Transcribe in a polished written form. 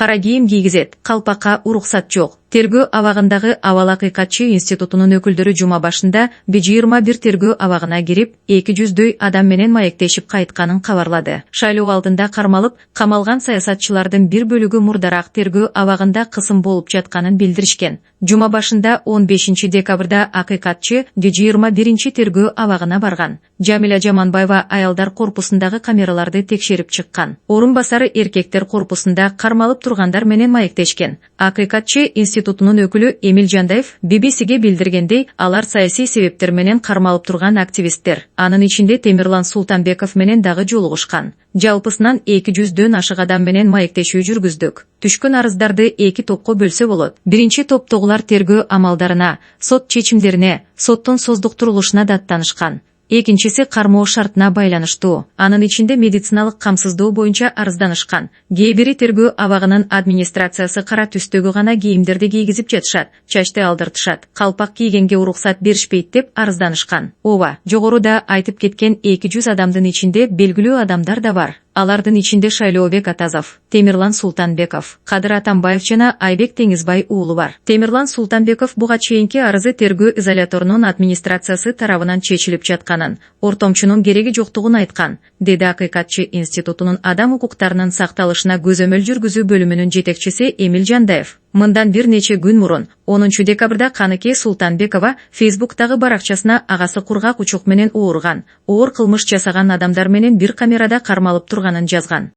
кара кийим кийгизет, калпакка уруксат жок. Тергөө абагындагы Абал Акыйкатчы институтунун өкүлдөрү жума башында Б21 тергөө абагына кирип, 200дөй адам менен маектешип кайтканын кабарлады. Шайлоо алдында кармалып, камалган саясатчылардын бир бөлүгү мурдараак тергөө абагында кысым болуп жатканын билдиришкен. Жума башында 15 декабрда Акыйкатчы Б21 тергөө абагына барган. Жамиля Жаманбаева аялдар корпусундагы камераларды текшерип чыккан. Орун басары эркектер корпусунда кармалып тургандар менен маектешкен. Акыйкатчы институтунун өкүлү Эмил Жандаев BBC-ге билдиргендей, алар саясий себептер менен кармалып турган активисттер. Анын ичинде Темирлан Султанбеков менен дагы жолугушкан. Жалпысынан 200дөн ашык адам менен маектешүү жүргүздүк. Түшкөн арыздарды 2 топко бөлсө болот. Биринчи топтогулар тергөө амалдарына, сот чечимдерине, соттун создуктурулушуна даттанышкан. Экинчиси кармоо шартына байланыштуу. Анын ичинде медициналык камсыздоо боюнча арызданышкан. Кээ бири тергөө абагынын администрациясы кара түстөгү гана кийимдерди кийгизип жатышат, чачты алдыртышат, калпак кийгенге уруксат беришпейт деп арызданышкан. Ооба, жогоруда айтып кеткен 200 адамдын ичинде белгилүү адамдар да бар. Алардын ичинде Шайлообек Атазов, Темирлан Султанбеков, Кадыр Атамбаев жана Айбек Теңизбай уулу бар. Темирлан Султанбеков буга чейинки арызы тергөө изоляторунун администрациясы тарабынан чечилип жатканын, ортомчунун кереги жоктугун айткан, деди Акыйкатчы институтунун адам укуктарынын сакталышына көзөмөл жүргүзүү бөлүмүнүн жетекчиси Эмил Жандаев. Мындан бир нече күн мурун 10 декабрда Каныке Султанбекова Фейсбуктагы баракчасына агасы кургак учук менен ооруган, оор кылмыш жасаган адамдар менен бир камерада кармалып турганын жазган.